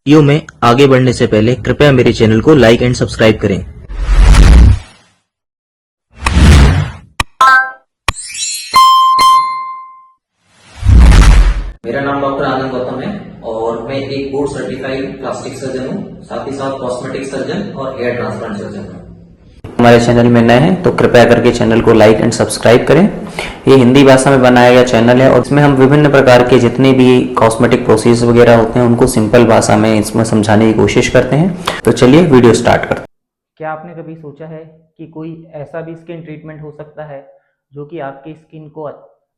Video में आगे बढ़ने से पहले कृपया मेरे चैनल को लाइक एंड सब्सक्राइब करें। मेरा नाम डॉक्टर आनंद गौतम है और मैं एक बोर्ड सर्टिफाइड प्लास्टिक सर्जन हूँ, साथ ही साथ कॉस्मेटिक सर्जन और हेयर ट्रांसप्लांट सर्जन हूँ। हमारे चैनल में नए हैं तो कृपया करके चैनल को लाइक एंड सब्सक्राइब करें। ये हिंदी भाषा में बनाया गया चैनल है और इसमें हम विभिन्न प्रकार के जितने भी कॉस्मेटिक प्रोसेस वगैरह होते हैं उनको सिंपल भाषा में इसमें समझाने की कोशिश करते हैं। तो चलिए वीडियो स्टार्ट करते हैं। क्या आपने कभी सोचा है कि कोई ऐसा भी स्किन ट्रीटमेंट हो सकता है जो कि आपकी स्किन को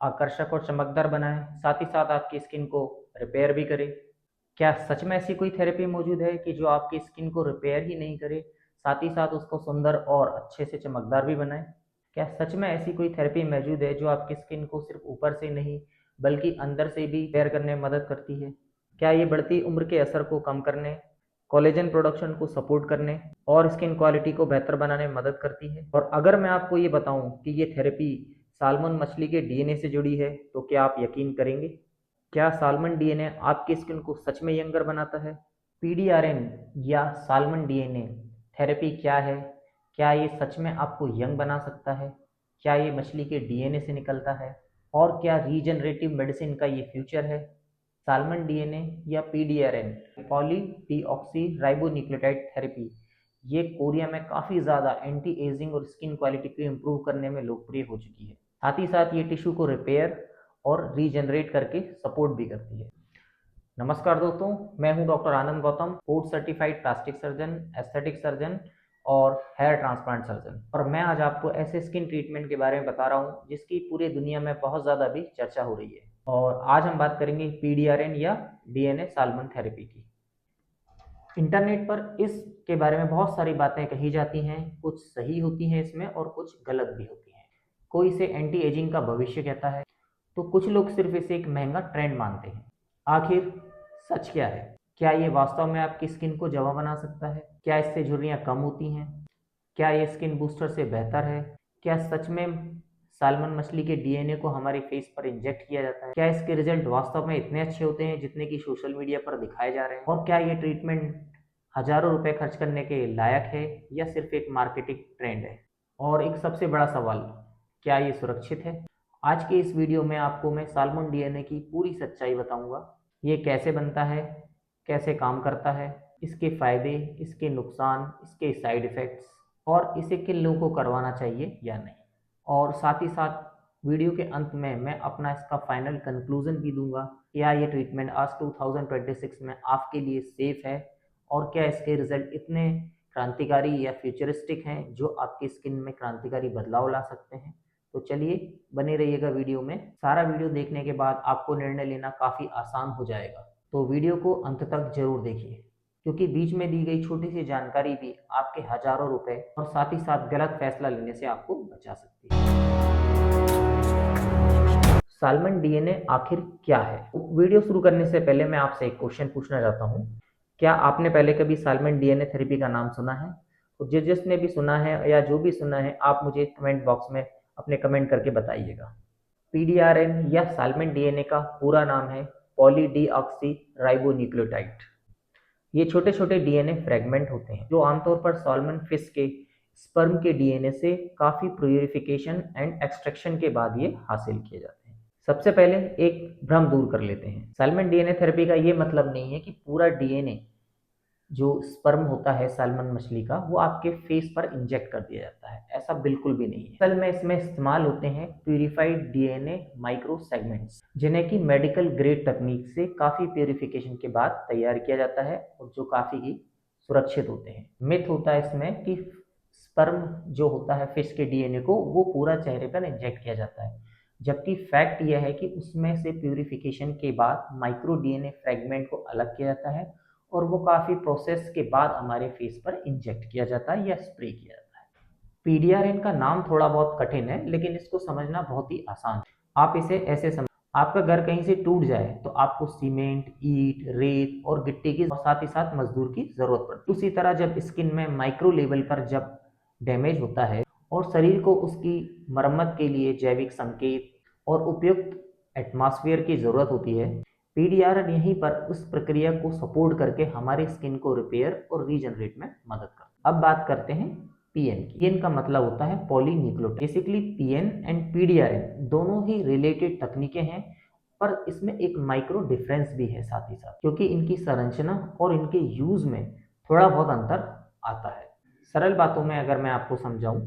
आकर्षक और चमकदार बनाए, साथ ही साथ आपकी स्किन को रिपेयर भी करे? क्या सच में ऐसी कोई थेरेपी मौजूद है कि जो आपकी स्किन को रिपेयर ही नहीं करे, साथ ही साथ उसको सुंदर और अच्छे से चमकदार भी बनाए? क्या सच में ऐसी कोई थेरेपी मौजूद है जो आपकी स्किन को सिर्फ ऊपर से नहीं बल्कि अंदर से भी रिपेयर करने में मदद करती है? क्या ये बढ़ती उम्र के असर को कम करने, कोलेजन प्रोडक्शन को सपोर्ट करने और स्किन क्वालिटी को बेहतर बनाने में मदद करती है? और अगर मैं आपको ये बताऊं कि ये थेरेपी साल्मन मछली के डीएनए से जुड़ी है तो क्या आप यकीन करेंगे? क्या साल्मन डीएनए आपकी स्किन को सच में यंगर बनाता है? पीडीआरएन या साल्मन डीएनए थेरेपी क्या है? क्या ये सच में आपको यंग बना सकता है? क्या ये मछली के डीएनए से निकलता है? और क्या रीजनरेटिव मेडिसिन का ये फ्यूचर है? साल्मन डीएनए या पीडीआरएन पॉली डीऑक्सी राइबोन्यूक्लियोटाइड थेरेपी ये कोरिया में काफ़ी ज़्यादा एंटी एजिंग और स्किन क्वालिटी को इम्प्रूव करने में लोकप्रिय हो चुकी है। साथ ही साथ ये टिश्यू को रिपेयर और रीजनरेट करके सपोर्ट भी करती है। नमस्कार दोस्तों, मैं हूं doctor Anand Gautam, board certified plastic surgeon, aesthetic surgeon और हेयर ट्रांसप्लांट सर्जन। और मैं आज आपको ऐसे स्किन ट्रीटमेंट के बारे में बता रहा हूं जिसकी पूरी दुनिया में बहुत ज़्यादा भी चर्चा हो रही है। और आज हम बात करेंगे पीडीआरएन या डीएनए साल्मन थेरेपी की। इंटरनेट पर इसके बारे में बहुत सारी बातें कही जाती हैं, कुछ सही होती हैं इसमें और कुछ गलत भी होती हैं। कोई इसे एंटी एजिंग का भविष्य कहता है तो कुछ लोग सिर्फ इसे एक महंगा ट्रेंड मानते हैं। आखिर सच क्या है? क्या ये वास्तव में आपकी स्किन को जवा बना सकता है? क्या इससे झुर्रियाँ कम होती हैं? क्या ये स्किन बूस्टर से बेहतर है? क्या सच में साल्मन मछली के डीएनए को हमारे फेस पर इंजेक्ट किया जाता है? क्या इसके रिजल्ट वास्तव में इतने अच्छे होते हैं जितने कि सोशल मीडिया पर दिखाए जा रहे हैं? और क्या ये ट्रीटमेंट हजारों रुपए खर्च करने के लायक है या सिर्फ एक मार्केटिंग ट्रेंड है? और एक सबसे बड़ा सवाल, क्या ये सुरक्षित है? आज के इस वीडियो में आपको मैं साल्मन डीएनए की पूरी सच्चाई बताऊंगा। ये कैसे बनता है, कैसे काम करता है, इसके फायदे, इसके नुकसान, इसके साइड इफ़ेक्ट्स और इसे किन लोगों को करवाना चाहिए या नहीं। और साथ ही साथ वीडियो के अंत में मैं अपना इसका फाइनल कंक्लूजन भी दूंगा। क्या ये ट्रीटमेंट आज 2026 में आपके लिए सेफ है और क्या इसके रिजल्ट इतने क्रांतिकारी या फ्यूचरिस्टिक हैं जो आपकी स्किन में क्रांतिकारी बदलाव ला सकते हैं? तो चलिए बने रहिएगा वीडियो में। सारा वीडियो देखने के बाद आपको निर्णय लेना काफ़ी आसान हो जाएगा, तो वीडियो को अंत तक जरूर देखिए क्योंकि बीच में दी गई छोटी सी जानकारी भी आपके हजारों रुपए और साथ ही साथ गलत फैसला लेने से आपको बचा सकती है। साल्मन डीएनए आखिर क्या है? वीडियो शुरू करने से पहले मैं आपसे एक क्वेश्चन पूछना चाहता हूँ। क्या आपने पहले कभी साल्मन डीएनए थेरेपी का नाम सुना है? तो जिसने भी सुना है या जो भी सुना है आप मुझे कमेंट बॉक्स में अपने कमेंट करके बताइएगा। पीडीआरएन या साल्मन डीएनए का पूरा नाम है पॉली डीऑक्सी राइबोन्यूक्लियोटाइड। ये छोटे छोटे डीएनए फ्रेगमेंट होते हैं जो आमतौर पर साल्मन फिश के स्पर्म के डीएनए से काफ़ी प्यूरिफिकेशन एंड एक्सट्रैक्शन के बाद ये हासिल किए जाते हैं। सबसे पहले एक भ्रम दूर कर लेते हैं। साल्मन डीएनए थेरेपी का ये मतलब नहीं है कि पूरा डीएनए जो स्पर्म होता है साल्मन मछली का वो आपके फेस पर इंजेक्ट कर दिया जाता है, ऐसा बिल्कुल भी नहीं है। असल में इसमें इस्तेमाल होते हैं प्यूरिफाइड डीएनए माइक्रो सेगमेंट्स जिन्हें कि मेडिकल ग्रेड तकनीक से काफ़ी प्यूरिफिकेशन के बाद तैयार किया जाता है और जो काफ़ी ही सुरक्षित होते हैं। मिथ होता है इसमें कि स्पर्म जो होता है फिश के डीएनए को वो पूरा चेहरे पर इंजेक्ट किया जाता है, जबकि फैक्ट यह है कि उसमें से प्यूरिफिकेशन के बाद माइक्रो डीएनए फ्रेगमेंट को अलग किया जाता है और वो काफ़ी प्रोसेस के बाद हमारे फेस पर इंजेक्ट किया जाता है या स्प्रे किया जाता है। पीडीआरएन का नाम थोड़ा बहुत कठिन है लेकिन इसको समझना बहुत ही आसान है। आप इसे ऐसे समझ, आपका घर कहीं से टूट जाए तो आपको सीमेंट, ईंट, रेत और गिट्टी की और साथ ही साथ मजदूर की जरूरत पड़ती है। उसी तरह जब स्किन में माइक्रो लेवल पर जब डैमेज होता है और शरीर को उसकी मरम्मत के लिए जैविक संकेत और उपयुक्त एटमॉस्फेयर की जरूरत होती है, पीडीआरएन यहीं पर उस प्रक्रिया को सपोर्ट करके हमारी स्किन को रिपेयर और रीजनरेट में मदद करता है। अब बात करते हैं पीएन की। पीएन का मतलब होता है पॉलीन्यूक्लियोटाइड। बेसिकली पीएन एंड पीडीआरएन दोनों ही रिलेटेड तकनीकें हैं, पर इसमें एक माइक्रो डिफरेंस भी है साथ ही साथ, क्योंकि इनकी संरचना और इनके यूज में थोड़ा बहुत अंतर आता है। सरल बातों में अगर मैं आपको समझाऊं,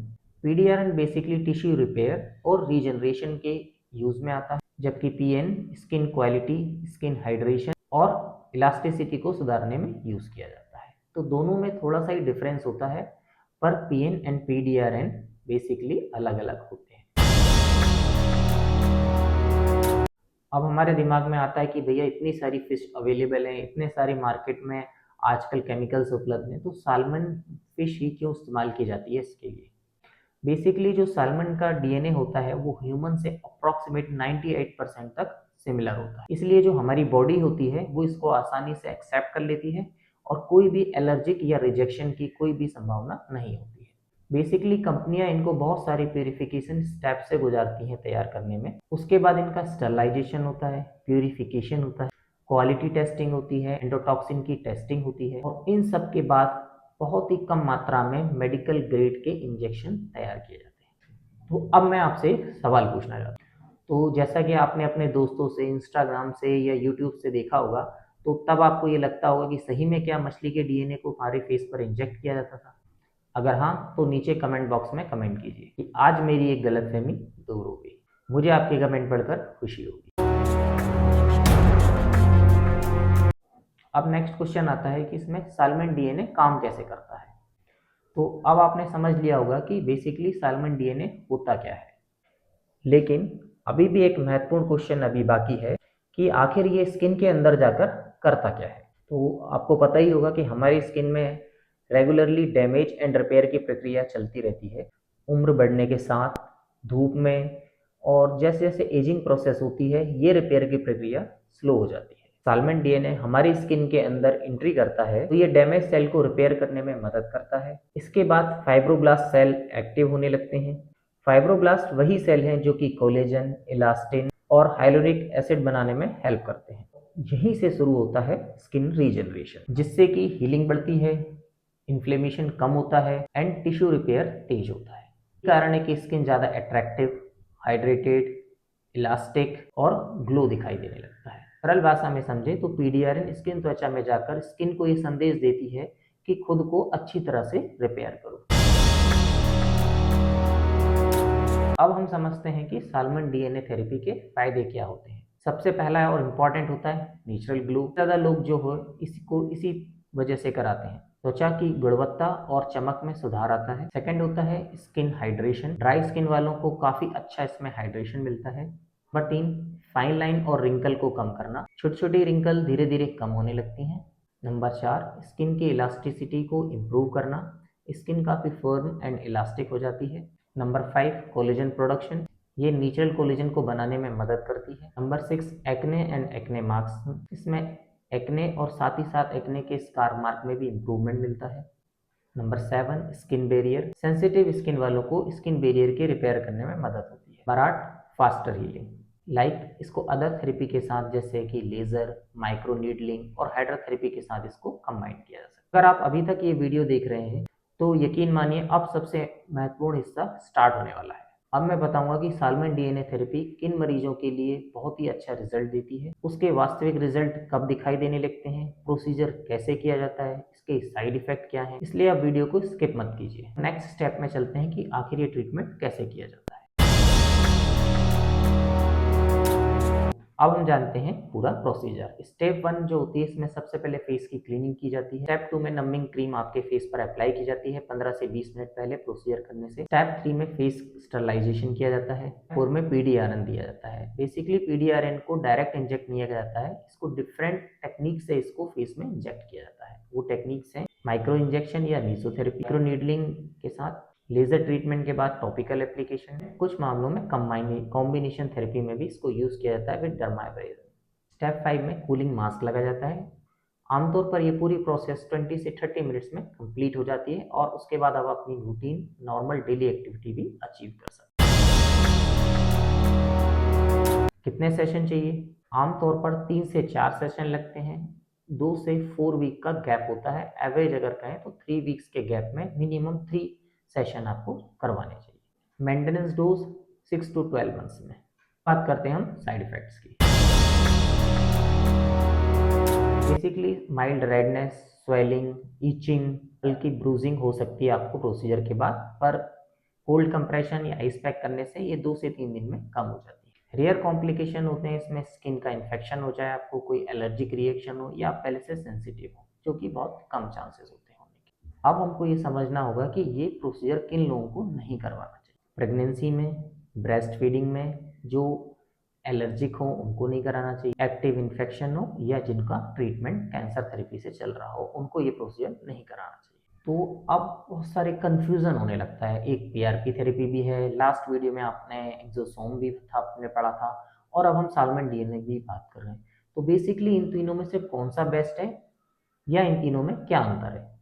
पीडीआरएन बेसिकली टिश्यू रिपेयर और रीजनरेशन के यूज में आता है, जबकि PN skin quality, skin hydration और इलास्टिसिटी को सुधारने में यूज किया जाता है। तो दोनों में थोड़ा सा ही डिफरेंस होता है, पर पीएन एंड पीडीआरएन बेसिकली अलग अलग होते हैं। अब हमारे दिमाग में आता है कि भैया इतनी सारी फिश अवेलेबल हैं, इतने सारी मार्केट में आजकल केमिकल्स उपलब्ध हैं, तो साल्मन फिश ही क्यों इस्तेमाल की जाती है इसके लिए। बेसिकली जो साल्मन का डीएनए होता है वो ह्यूमन से अप्रॉक्सीमेट 98% तक सिमिलर होता है, इसलिए जो हमारी बॉडी होती है वो इसको आसानी से एक्सेप्ट कर लेती है और कोई भी एलर्जिक या रिजेक्शन की कोई भी संभावना नहीं होती है। बेसिकली कंपनियां इनको बहुत सारी प्यूरिफिकेशन स्टेप से गुजारती हैं तैयार करने में। उसके बाद इनका स्टरलाइजेशन होता है, प्यूरिफिकेशन होता है, क्वालिटी टेस्टिंग होती है, एंडोटॉक्सिन की टेस्टिंग होती है, और इन सब के बाद बहुत ही कम मात्रा में मेडिकल ग्रेड के इंजेक्शन तैयार किए जाते हैं। तो अब मैं आपसे एक सवाल पूछना चाहता हूँ। तो जैसा कि आपने अपने दोस्तों से, इंस्टाग्राम से या यूट्यूब से देखा होगा, तो तब आपको ये लगता होगा कि सही में क्या मछली के डीएनए को हमारे फेस पर इंजेक्ट किया जाता था? अगर हाँ, तो नीचे कमेंट बॉक्स में कमेंट कीजिए कि आज मेरी एक गलतफहमी दूर हो गई। मुझे आपके कमेंट पढ़कर खुशी होगी। अब नेक्स्ट क्वेश्चन आता है कि इसमें साल्मन डीएनए काम कैसे करता है। तो अब आपने समझ लिया होगा कि बेसिकली साल्मन डीएनए होता क्या है, लेकिन अभी भी एक महत्वपूर्ण क्वेश्चन अभी बाकी है कि आखिर ये स्किन के अंदर जाकर करता क्या है। तो आपको पता ही होगा कि हमारी स्किन में रेगुलरली डैमेज एंड रिपेयर की प्रक्रिया चलती रहती है। उम्र बढ़ने के साथ, धूप में, और जैसे जैसे एजिंग प्रोसेस होती है, ये रिपेयर की प्रक्रिया स्लो हो जाती है। साल्मन डीएनए हमारी स्किन के अंदर एंट्री करता है तो ये डैमेज सेल को रिपेयर करने में मदद करता है। इसके बाद फाइब्रोब्लास्ट सेल एक्टिव होने लगते हैं। फाइब्रोब्लास्ट वही सेल हैं जो कि कोलेजन, इलास्टिन और हाइलोरिक एसिड बनाने में हेल्प करते हैं। यहीं से शुरू होता है स्किन रीजनरेशन, जिससे कि हीलिंग बढ़ती है, इन्फ्लेमेशन कम होता है एंड टिश्यू रिपेयर तेज होता है। कारण है कि स्किन ज़्यादा अट्रैक्टिव, हाइड्रेटेड, इलास्टिक और ग्लो दिखाई देने लगता है। सरल भाषा में समझे तो पीडीआरएन स्किन त्वचा में जाकर स्किन को ये संदेश देती है कि खुद को अच्छी तरह से रिपेयर करो। अब हम समझते हैं कि साल्मन डीएनए थेरेपी के फायदे क्या होते हैं। सबसे पहला और इम्पॉर्टेंट होता है नेचुरल ग्लो। ज़्यादा लोग जो हो इसी वजह से कराते हैं। त्वचा की गुणवत्ता और चमक में सुधार आता है। सेकंड होता है स्किन हाइड्रेशन। ड्राई स्किन वालों को काफ़ी अच्छा इसमें हाइड्रेशन मिलता है। नंबर 3, फाइन लाइन और रिंकल को कम करना। छोटी छोटी रिंकल धीरे धीरे कम होने लगती हैं। नंबर 4, स्किन की इलास्टिसिटी को इम्प्रूव करना। स्किन काफ़ी फर्म एंड इलास्टिक हो जाती है। Number 5, collagen production. ये नेचुरल कोलेजन को बनाने में मदद करती है। Number 6, acne and acne marks. इसमें एक्ने और साथ ही साथ एक्ने के स्कार मार्क में भी इम्प्रूवमेंट मिलता है। Number 7, skin barrier. Sensitive skin वालों को स्किन बैरियर के रिपेयर करने में मदद होती है। Number 8, faster healing. इसको अदर थेरेपी के साथ जैसे कि लेज़र, माइक्रो नीडलिंग और हाइड्रोथेरेपी के साथ इसको कंबाइन किया जा सकता है। अगर आप अभी तक ये वीडियो देख रहे हैं तो यकीन मानिए अब सबसे महत्वपूर्ण हिस्सा स्टार्ट होने वाला है। अब मैं बताऊंगा कि साल्मन डीएनए थेरेपी किन मरीजों के लिए बहुत ही अच्छा रिजल्ट देती है, उसके वास्तविक रिजल्ट कब दिखाई देने लगते हैं, प्रोसीजर कैसे किया जाता है, इसके साइड इफेक्ट क्या है। इसलिए आप वीडियो को स्किप मत कीजिए। नेक्स्ट स्टेप में चलते हैं कि आखिर ये ट्रीटमेंट कैसे किया जाता है। अब हम जानते हैं पूरा प्रोसीजर। स्टेप 1 जो होती है, इसमें सबसे पहले फेस की क्लीनिंग की जाती है। स्टेप 2 में नमिंग क्रीम आपके फेस पर अप्लाई की जाती है 15 से 20 मिनट पहले प्रोसीजर करने से। स्टेप 3 में फेस स्टरलाइजेशन किया जाता है। 4 में पीडीआरएन दिया जाता है। बेसिकली पीडीआरएन को डायरेक्ट इंजेक्ट नहीं किया जाता है, इसको डिफरेंट टेक्निक से इसको फेस में इंजेक्ट किया जाता है। वो टेक्निक्स हैं माइक्रो इंजेक्शन या मीसोथेरेपी, माइक्रो नीडलिंग के साथ, लेजर ट्रीटमेंट के बाद टॉपिकल एप्लीकेशन है। कुछ मामलों में कॉम्बिनेशन थेरेपी में भी इसको यूज किया जाता है विद डर्माब्रेजन। स्टेप 5 में कूलिंग मास्क लगा जाता है। आमतौर पर ये पूरी प्रोसेस 20 से 30 मिनट्स में कंप्लीट हो जाती है और उसके बाद आप अपनी रूटीन नॉर्मल डेली एक्टिविटी भी अचीव कर सकते हैं। कितने सेशन चाहिए? आमतौर पर 3 से 4 सेशन लगते हैं। 2 से 4 वीक का गैप होता है। एवरेज अगर कहें तो 3 वीक्स के गैप में मिनिमम 3 सेशन आपको करवाने चाहिए। मेंटेनेंस डोज 6 टू 12 मंथ्स में। बात करते हैं हम साइड इफेक्ट्स की। Basically mild redness, swelling, itching, हल्की ब्रूजिंग हो सकती है आपको प्रोसीजर के बाद, पर कोल्ड कंप्रेशन या आइस पैक करने से ये 2 से 3 दिन में कम हो जाती है। रेयर कॉम्प्लिकेशन होते हैं इसमें, स्किन का इन्फेक्शन हो जाए, आपको कोई एलर्जिक रिएक्शन हो या पहले से सेंसिटिव हो, जो कि बहुत कम चांसेस होते हैं होने के। अब हमको ये समझना होगा कि ये प्रोसीजर किन लोगों को नहीं करवाना चाहिए। प्रेगनेंसी में, ब्रेस्ट फीडिंग में, जो एलर्जिक हो उनको नहीं कराना चाहिए, एक्टिव इन्फेक्शन हो या जिनका ट्रीटमेंट कैंसर थेरेपी से चल रहा हो उनको ये प्रोसीजर नहीं कराना चाहिए। तो अब बहुत सारे कन्फ्यूज़न होने लगता है। एक पीआरपी थेरेपी भी है, लास्ट वीडियो में आपने एक्सोसोम भी था आपने पढ़ा था, और अब हम साल्मन डीएनए की बात कर रहे हैं। तो बेसिकली इन तीनों में से कौन सा बेस्ट है या इन तीनों में क्या अंतर है?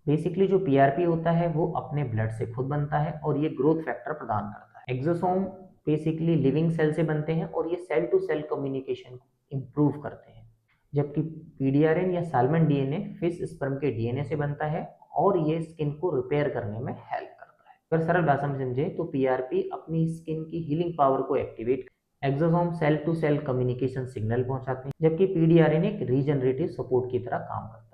बेसिकली जो पीआरपी होता है वो अपने ब्लड से खुद बनता है और ये ग्रोथ फैक्टर प्रदान करता है। एक्सोसोम बेसिकली लिविंग सेल से बनते हैं और ये सेल टू सेल कम्युनिकेशन को इम्प्रूव करते हैं, जबकि पीडीआरएन या साल्मन डीएनए फिश स्पर्म के डीएनए से बनता है और ये स्किन को रिपेयर करने में हेल्प करता है। अगर सरल भाषा में समझे तो पीआरपी अपनी स्किन की हीलिंग पावर को activate, exosome cell to cell communication signal पहुंचाते हैं, जबकि पीडीआरएन एक रीजनरेटिव सपोर्ट की तरह काम करता है।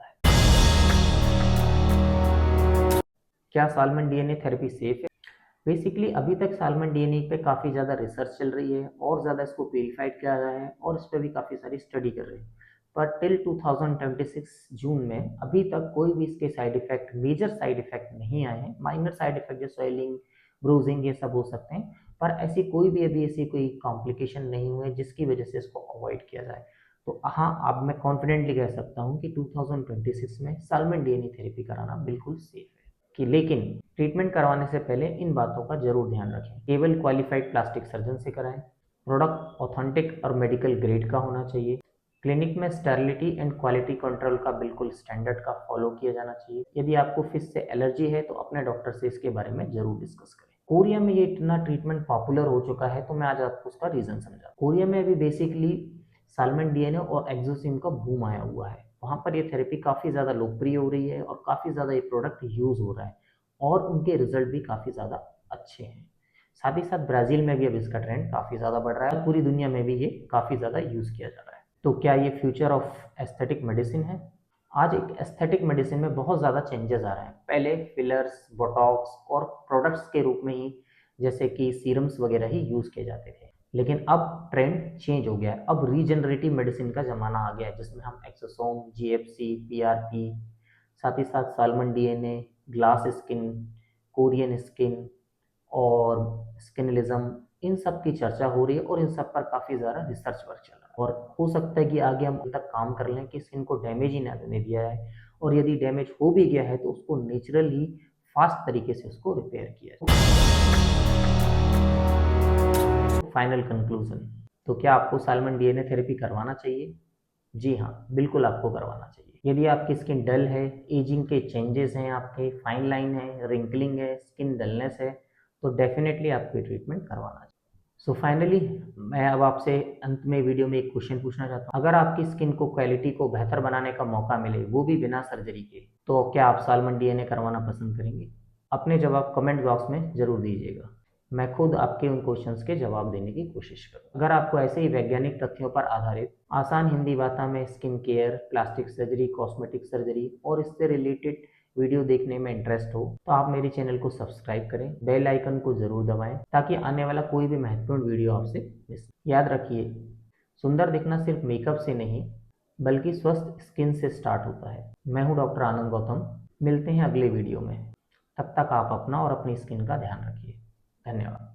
क्या साल्मन डीएनए थेरेपी सेफ है? बेसिकली अभी तक साल्मन डीएनए पे काफ़ी ज़्यादा रिसर्च चल रही है और ज़्यादा इसको प्योरीफाइड किया गया है और इस पर भी काफ़ी सारी स्टडी कर रहे हैं, पर टिल 2026 जून में अभी तक कोई भी इसके side effect, major side effect नहीं आए हैं। माइनर साइड इफेक्ट जैसे स्वेलिंग, ब्रूजिंग ये सब हो सकते हैं, पर ऐसी कोई भी अभी ऐसी कोई कॉम्प्लिकेशन नहीं हुए जिसकी वजह से इसको अवॉइड किया जाए। तो हाँ, अब मैं कॉन्फिडेंटली कह सकता हूँ कि 2026 में साल्मन डीएनए थेरेपी कराना बिल्कुल सेफ है। कि लेकिन ट्रीटमेंट करवाने से पहले इन बातों का जरूर ध्यान रखें। केवल क्वालिफाइड प्लास्टिक सर्जन से कराएं। प्रोडक्ट ऑथेंटिक और मेडिकल ग्रेड का होना चाहिए। क्लिनिक में स्टेरिलिटी एंड क्वालिटी कंट्रोल का बिल्कुल स्टैंडर्ड का फॉलो किया जाना चाहिए। यदि आपको फिश से एलर्जी है तो अपने डॉक्टर से इसके बारे में जरूर डिस्कस करें। कोरिया में ये इतना ट्रीटमेंट पॉपुलर हो चुका है तो मैं आज आपको उसका रीजन समझा। कोरिया में अभी बेसिकली साल्मन डीएनए और एक्सोसिम का बूम आया हुआ है। वहाँ पर ये थेरेपी काफ़ी ज़्यादा लोकप्रिय हो रही है और काफ़ी ज़्यादा ये प्रोडक्ट यूज़ हो रहा है और उनके रिजल्ट भी काफ़ी ज़्यादा अच्छे हैं। साथ ही साथ ब्राज़ील में भी अब इसका ट्रेंड काफ़ी ज़्यादा बढ़ रहा है, पूरी दुनिया में भी ये काफ़ी ज़्यादा यूज़ किया जा रहा है। तो क्या ये फ्यूचर ऑफ एस्थेटिक मेडिसिन है? आज एक एस्थेटिक मेडिसिन में बहुत ज़्यादा चेंजेस आ रहे हैं। पहले फिलर्स, बोटॉक्स और प्रोडक्ट्स के रूप में ही जैसे कि सीरम्स वगैरह ही यूज़ किए जाते थे, लेकिन अब ट्रेंड चेंज हो गया है। अब रीजनरेटिव मेडिसिन का ज़माना आ गया है जिसमें हम एक्सोसोम, जीएफसी, पीआरपी, साथ ही साथ salmon DNA, glass skin, Korean skin और स्किनिज्म, इन सब की चर्चा हो रही है और इन सब पर काफ़ी ज़्यादा रिसर्च वर्क चल रहा है और हो सकता है कि आगे हम उन तक काम कर लें कि स्किन को डैमेज ही ना देने दिया है, और यदि डैमेज हो भी गया है तो उसको नेचुरली फास्ट तरीके से उसको रिपेयर किया जाए। फाइनल कंक्लूजन, तो क्या आपको साल्मन डीएनए थेरेपी करवाना चाहिए? जी हाँ, बिल्कुल आपको करवाना चाहिए। यदि आपकी स्किन डल है, एजिंग के चेंजेस हैं, आपके फाइन लाइन है, रिंकलिंग है, स्किन डलनेस है, तो डेफिनेटली आपको ट्रीटमेंट करवाना चाहिए। सो फाइनली मैं अब आपसे अंत में वीडियो में एक क्वेश्चन पूछना चाहता हूँ। अगर आपकी स्किन को क्वालिटी को बेहतर बनाने का मौका मिले, वो भी बिना सर्जरी के, तो क्या आप साल्मन डीएनए करवाना पसंद करेंगे? अपने जवाब कमेंट बॉक्स में ज़रूर दीजिएगा। मैं खुद आपके उन क्वेश्चंस के जवाब देने की कोशिश करूँ। अगर आपको ऐसे ही वैज्ञानिक तथ्यों पर आधारित आसान हिंदी भाषा में skin care, plastic surgery, cosmetic surgery और इससे रिलेटेड वीडियो देखने में इंटरेस्ट हो तो आप मेरे चैनल को सब्सक्राइब करें, बेल आइकन को ज़रूर दबाएं ताकि आने वाला कोई भी महत्वपूर्ण वीडियो आपसे मिस। याद रखिए, सुंदर दिखना सिर्फ मेकअप से नहीं बल्कि स्वस्थ स्किन से स्टार्ट होता है। मैं हूँ डॉक्टर आनंद गौतम। मिलते हैं अगले वीडियो में। तब तक आप अपना और अपनी स्किन का ध्यान रखिए। धन्यवाद।